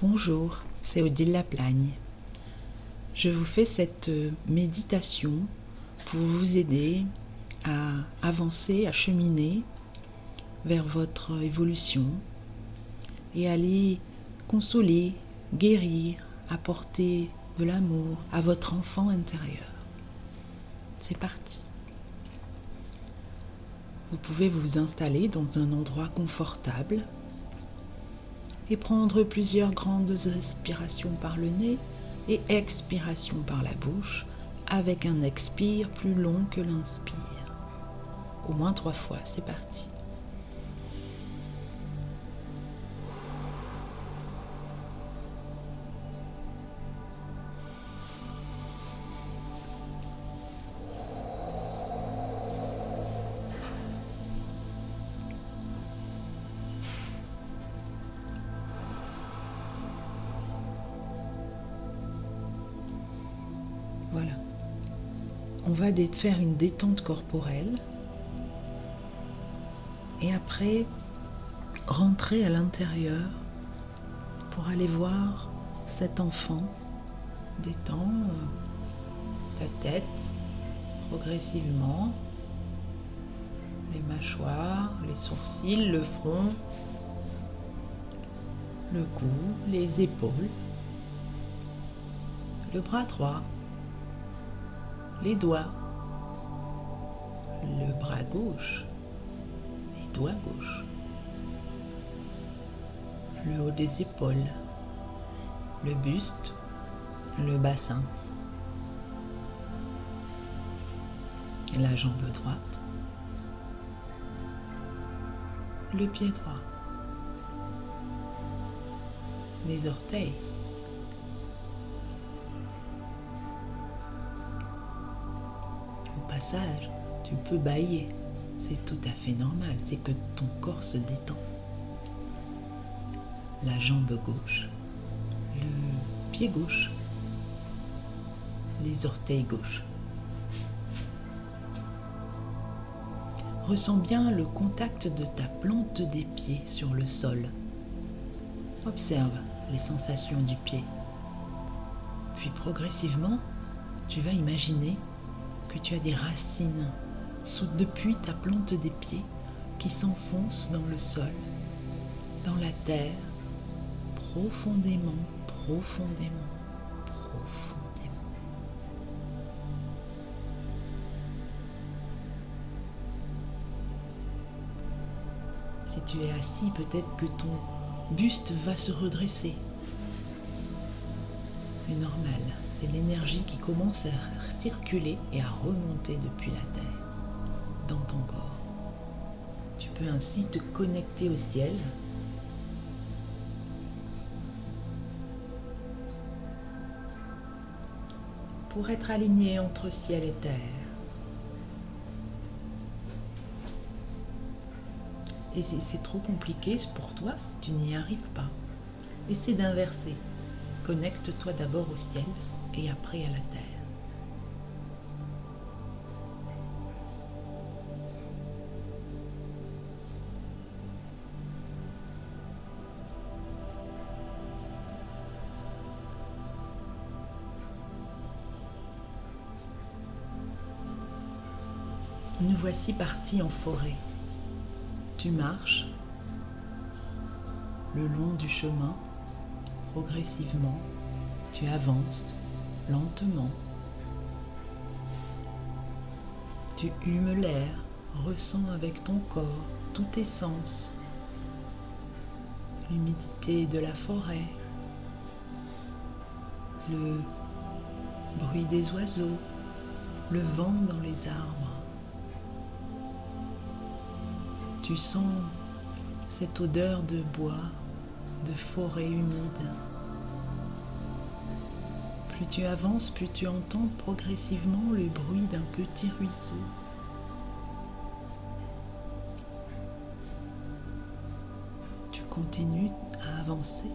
Bonjour, c'est Odile Laplagne. Je vous fais cette méditation pour vous aider à avancer, à cheminer vers votre évolution et aller consoler, guérir, apporter de l'amour à votre enfant intérieur. C'est parti. Vous pouvez vous installer dans un endroit confortable et prendre plusieurs grandes inspirations par le nez et expirations par la bouche avec un expire plus long que l'inspire. Au moins 3 fois, c'est parti. Voilà. On va faire une détente corporelle et après rentrer à l'intérieur pour aller voir cet enfant. Détends ta tête progressivement, les mâchoires, les sourcils, le front, le cou, les épaules, le bras droit, les doigts, le bras gauche, les doigts gauches, le haut des épaules, le buste, le bassin, la jambe droite, le pied droit, les orteils, passage, tu peux bâiller, c'est tout à fait normal, c'est que ton corps se détend. La jambe gauche, le pied gauche, les orteils gauches. Ressens bien le contact de ta plante des pieds sur le sol. Observe les sensations du pied. Puis progressivement, tu vas imaginer que tu as des racines depuis ta plante des pieds qui s'enfoncent dans le sol, dans la terre, profondément, profondément, profondément. Si tu es assis, peut-être que ton buste va se redresser. C'est normal, c'est l'énergie qui commence à circuler et à remonter depuis la terre, dans ton corps. Tu peux ainsi te connecter au ciel pour être aligné entre ciel et terre. Et si c'est trop compliqué pour toi, si tu n'y arrives pas, essaie d'inverser. Connecte-toi d'abord au ciel et après à la terre. Nous voici partis en forêt. Tu marches le long du chemin, progressivement, tu avances lentement. Tu humes l'air, ressens avec ton corps tous tes sens, l'humidité de la forêt, le bruit des oiseaux, le vent dans les arbres. Tu sens cette odeur de bois, de forêt humide. Plus tu avances, plus tu entends progressivement le bruit d'un petit ruisseau. Tu continues à avancer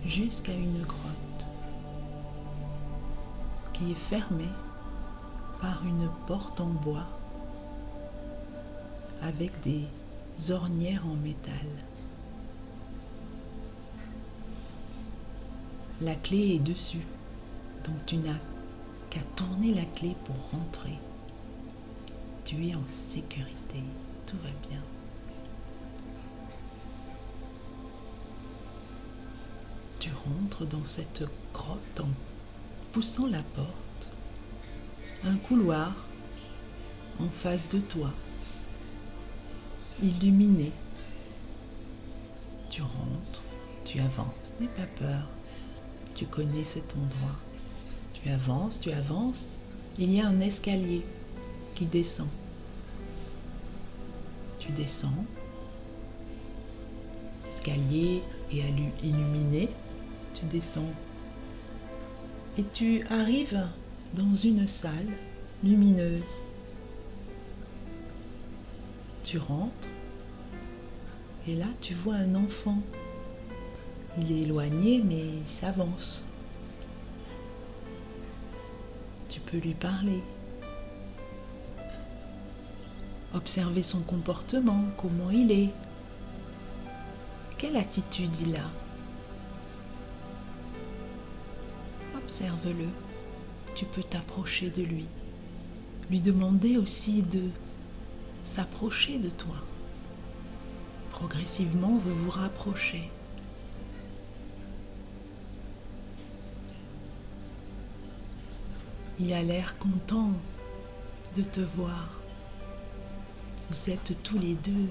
jusqu'à une grotte qui est fermée par une porte en bois avec des ornières en métal. La clé est dessus, donc tu n'as qu'à tourner la clé pour rentrer. Tu es en sécurité, tout va bien. Tu rentres dans cette grotte en poussant la porte. Un couloir en face de toi, illuminé. Tu rentres, tu avances, n'aie pas peur. Tu connais cet endroit. Tu avances. Il y a un escalier qui descend. Tu descends. L'escalier est illuminé. Tu descends. Et tu arrives dans une salle lumineuse. Tu rentres. Et là, tu vois un enfant. Il est éloigné, mais il s'avance. Tu peux lui parler. Observer son comportement, comment il est. Quelle attitude il a. Observe-le. Tu peux t'approcher de lui. Lui demander aussi de s'approcher de toi. Progressivement, vous vous rapprochez. Il a l'air content de te voir. Vous êtes tous les deux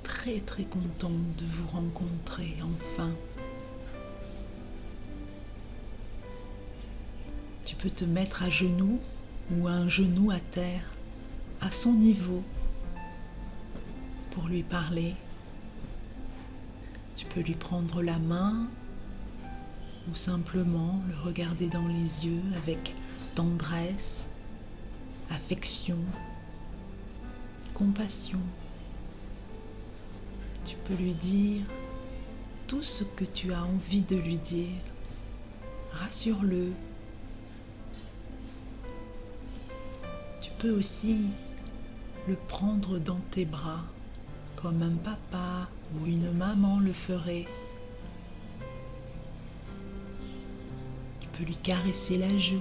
très très contents de vous rencontrer enfin. Tu peux te mettre à genoux ou un genou à terre, à son niveau, pour lui parler. Tu peux lui prendre la main ou simplement le regarder dans les yeux avec tendresse, affection, compassion. Tu peux lui dire tout ce que tu as envie de lui dire. Rassure-le. Tu peux aussi le prendre dans tes bras, comme un papa ou une maman le ferait. Tu peux lui caresser la joue.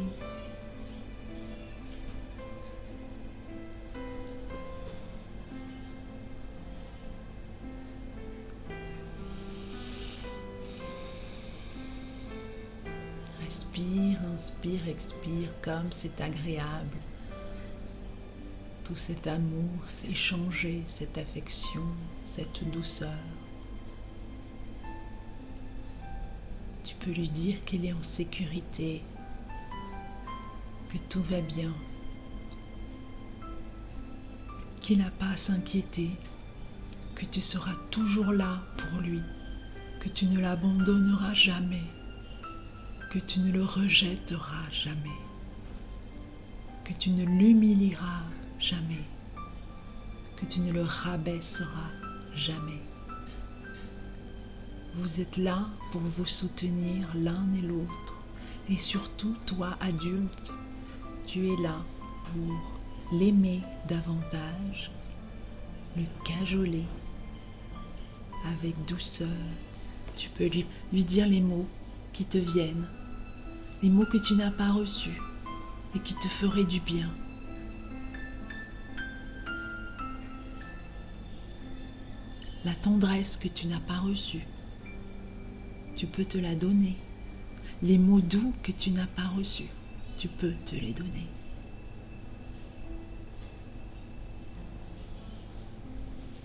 Respire, inspire, expire, comme c'est agréable. Tout cet amour, s'échanger, cette affection, cette douceur. Tu peux lui dire qu'il est en sécurité, que tout va bien, qu'il n'a pas à s'inquiéter, que tu seras toujours là pour lui, que tu ne l'abandonneras jamais, que tu ne le rejetteras jamais, que tu ne l'humilieras jamais, que tu ne le rabaisseras jamais. Vous êtes là pour vous soutenir l'un et l'autre. Et surtout, toi, adulte, tu es là pour l'aimer davantage, le cajoler avec douceur. Tu peux lui dire les mots qui te viennent, les mots que tu n'as pas reçus et qui te feraient du bien. La tendresse que tu n'as pas reçue, tu peux te la donner. Les mots doux que tu n'as pas reçus, tu peux te les donner.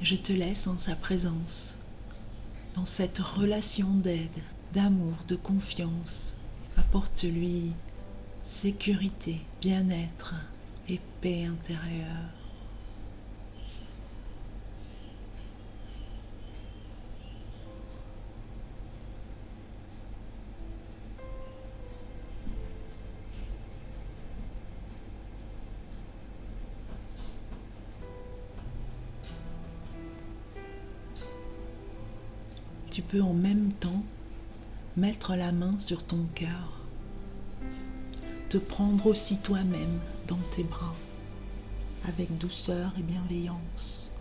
Je te laisse en sa présence, dans cette relation d'aide, d'amour, de confiance. Apporte-lui sécurité, bien-être et paix intérieure. Tu peux en même temps mettre la main sur ton cœur, te prendre aussi toi-même dans tes bras, avec douceur et bienveillance.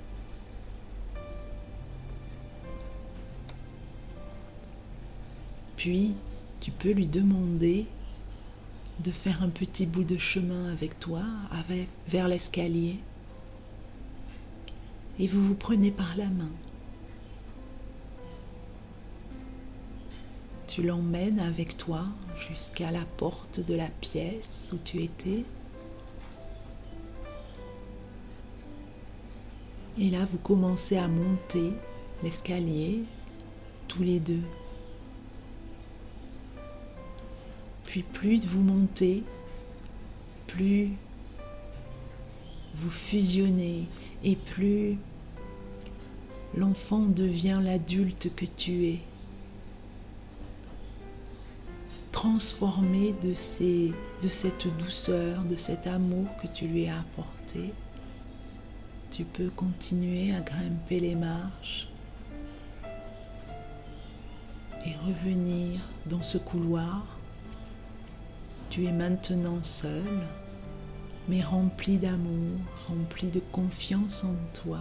Puis, Tu peux lui demander de faire un petit bout de chemin avec toi, vers l'escalier. Et vous vous prenez par la main. Tu l'emmènes avec toi jusqu'à la porte de la pièce où tu étais. Et là, vous commencez à monter l'escalier, tous les deux. Puis plus vous montez, plus vous fusionnez et plus l'enfant devient l'adulte que tu es. Transformé de cette douceur, de cet amour que tu lui as apporté, tu peux continuer à grimper les marches et revenir dans ce couloir. Tu es maintenant seul, mais rempli d'amour, rempli de confiance en toi,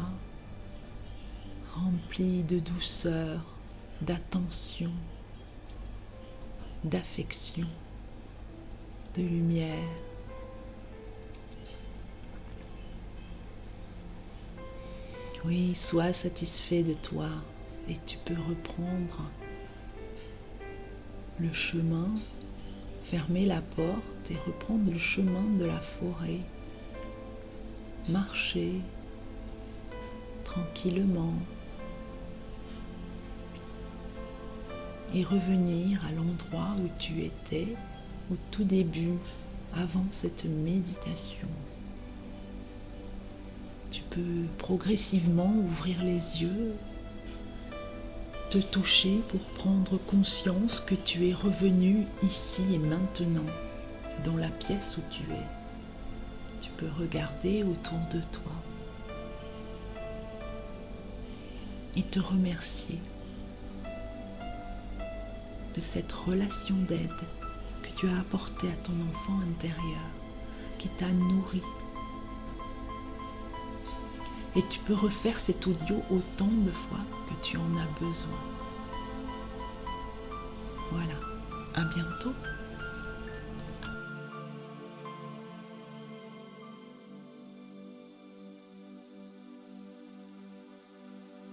rempli de douceur, d'attention, d'affection, de lumière. Oui, sois satisfait de toi et tu peux reprendre le chemin, fermer la porte et reprendre le chemin de la forêt. Marcher tranquillement et revenir à l'endroit où tu étais au tout début, avant cette méditation. Tu peux progressivement ouvrir les yeux, te toucher pour prendre conscience que tu es revenu ici et maintenant, dans la pièce où tu es. Tu peux regarder autour de toi et te remercier de cette relation d'aide que tu as apportée à ton enfant intérieur, qui t'a nourri. Et tu peux refaire cet audio autant de fois que tu en as besoin. Voilà, à bientôt.